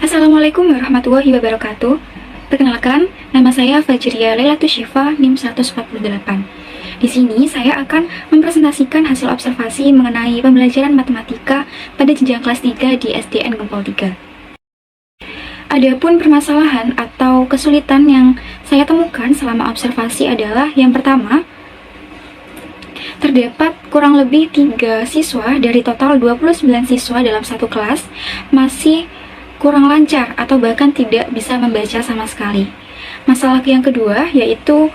Assalamualaikum warahmatullahi wabarakatuh. Perkenalkan, nama saya Fajria Lailatul Syifa, NIM 148. Di sini saya akan mempresentasikan hasil observasi mengenai pembelajaran matematika pada jenjang kelas 3 di SDN Gempol 3. Adapun permasalahan atau kesulitan yang saya temukan selama observasi adalah yang pertama, terdapat kurang lebih 3 siswa dari total 29 siswa dalam satu kelas masih kurang lancar atau bahkan tidak bisa membaca sama sekali. Masalah yang kedua yaitu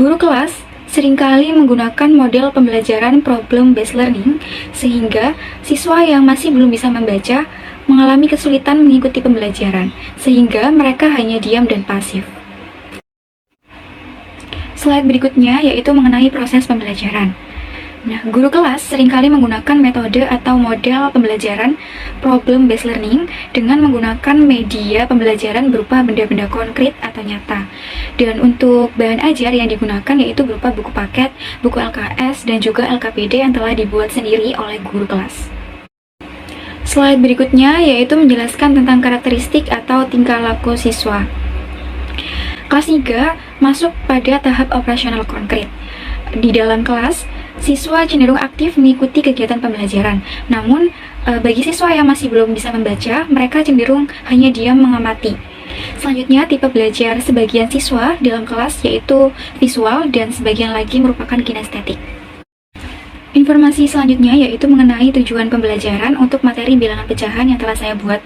guru kelas seringkali menggunakan model pembelajaran problem based learning sehingga siswa yang masih belum bisa membaca mengalami kesulitan mengikuti pembelajaran sehingga mereka hanya diam dan pasif. Slide berikutnya yaitu mengenai proses pembelajaran. Nah, guru kelas seringkali menggunakan metode atau model pembelajaran problem based learning dengan menggunakan media pembelajaran berupa benda-benda konkret atau nyata. Dan untuk bahan ajar yang digunakan yaitu berupa buku paket, buku LKS, dan juga LKPD yang telah dibuat sendiri oleh guru kelas. Slide berikutnya yaitu menjelaskan tentang karakteristik atau tingkah laku siswa. Kelas 3 masuk pada tahap operasional konkret. Di dalam kelas, siswa cenderung aktif mengikuti kegiatan pembelajaran. Namun, bagi siswa yang masih belum bisa membaca, mereka cenderung hanya diam mengamati. Selanjutnya, tipe belajar sebagian siswa dalam kelas yaitu visual dan sebagian lagi merupakan kinestetik. Informasi selanjutnya yaitu mengenai tujuan pembelajaran untuk materi bilangan pecahan yang telah saya buat.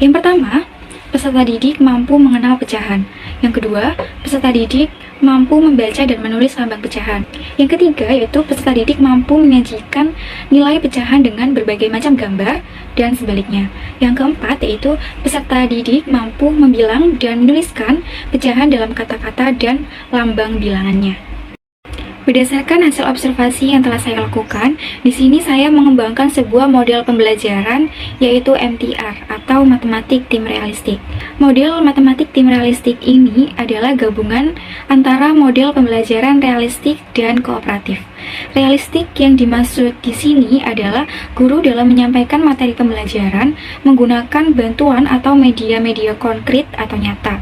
Yang pertama, peserta didik mampu mengenal pecahan. Yang kedua, peserta didik mampu membaca dan menulis lambang pecahan. Yang ketiga yaitu peserta didik mampu menyajikan nilai pecahan dengan berbagai macam gambar dan sebaliknya. Yang keempat yaitu peserta didik mampu membilang dan menuliskan pecahan dalam kata-kata dan lambang bilangannya. Berdasarkan hasil observasi yang telah saya lakukan, di sini saya mengembangkan sebuah model pembelajaran yaitu MTR atau matematik tim realistik. Model matematik tim realistik ini adalah gabungan antara model pembelajaran realistik dan kooperatif. Realistik yang dimaksud di sini adalah guru dalam menyampaikan materi pembelajaran menggunakan bantuan atau media-media konkret atau nyata.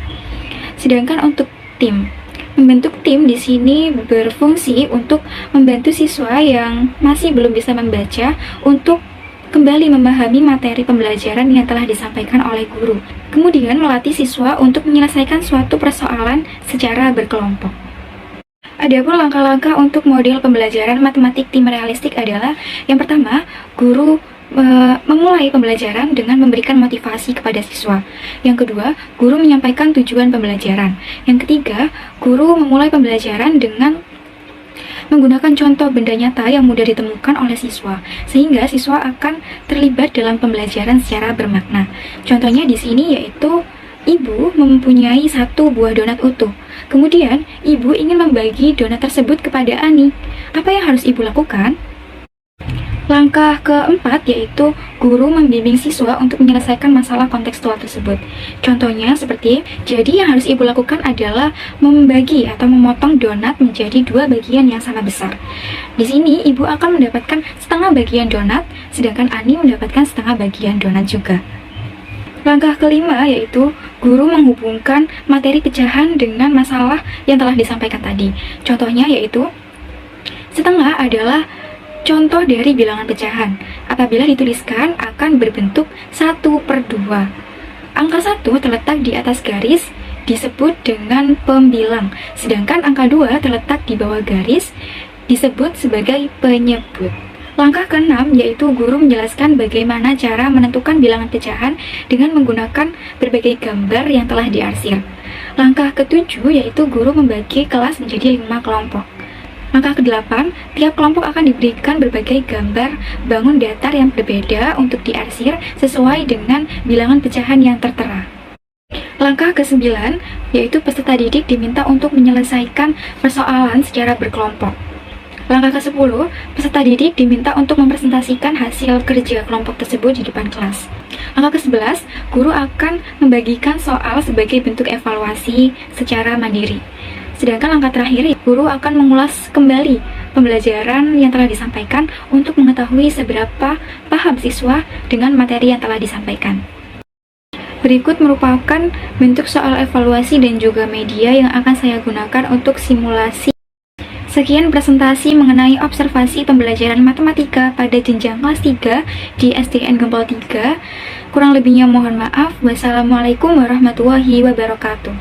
Sedangkan untuk tim, membentuk tim di sini berfungsi untuk membantu siswa yang masih belum bisa membaca untuk kembali memahami materi pembelajaran yang telah disampaikan oleh guru. Kemudian melatih siswa untuk menyelesaikan suatu persoalan secara berkelompok. Adapun langkah-langkah untuk model pembelajaran matematik tim realistik adalah yang pertama, guru memulai pembelajaran dengan memberikan motivasi kepada siswa. Yang kedua, guru menyampaikan tujuan pembelajaran. Yang ketiga, guru memulai pembelajaran dengan menggunakan contoh benda nyata yang mudah ditemukan oleh siswa, sehingga siswa akan terlibat dalam pembelajaran secara bermakna. Contohnya di sini yaitu ibu mempunyai 1 buah donat utuh. Kemudian, ibu ingin membagi donat tersebut kepada Ani. Apa yang harus ibu lakukan? Langkah keempat yaitu guru membimbing siswa untuk menyelesaikan masalah kontekstual tersebut. Contohnya seperti, jadi yang harus ibu lakukan adalah membagi atau memotong donat menjadi 2 bagian yang sama besar. Di sini ibu akan mendapatkan setengah bagian donat, sedangkan Ani mendapatkan setengah bagian donat juga. Langkah kelima yaitu guru menghubungkan materi pecahan dengan masalah yang telah disampaikan tadi. Contohnya yaitu, setengah adalah contoh dari bilangan pecahan. Apabila dituliskan akan berbentuk 1/2. Angka 1 terletak di atas garis disebut dengan pembilang, sedangkan angka 2 terletak di bawah garis disebut sebagai penyebut. Langkah ke-6 yaitu guru menjelaskan bagaimana cara menentukan bilangan pecahan dengan menggunakan berbagai gambar yang telah diarsir. Langkah ke-7 yaitu guru membagi kelas menjadi 5 kelompok. Langkah ke-8, tiap kelompok akan diberikan berbagai gambar bangun datar yang berbeda untuk diarsir sesuai dengan bilangan pecahan yang tertera. Langkah ke-9, yaitu peserta didik diminta untuk menyelesaikan persoalan secara berkelompok. Langkah ke-10, peserta didik diminta untuk mempresentasikan hasil kerja kelompok tersebut di depan kelas. Langkah ke-11, guru akan membagikan soal sebagai bentuk evaluasi secara mandiri. Sedangkan langkah terakhir, guru akan mengulas kembali pembelajaran yang telah disampaikan untuk mengetahui seberapa paham siswa dengan materi yang telah disampaikan. Berikut merupakan bentuk soal evaluasi dan juga media yang akan saya gunakan untuk simulasi. Sekian presentasi mengenai observasi pembelajaran matematika pada jenjang kelas 3 di SDN Gempol 3. Kurang lebihnya mohon maaf. Wassalamualaikum warahmatullahi wabarakatuh.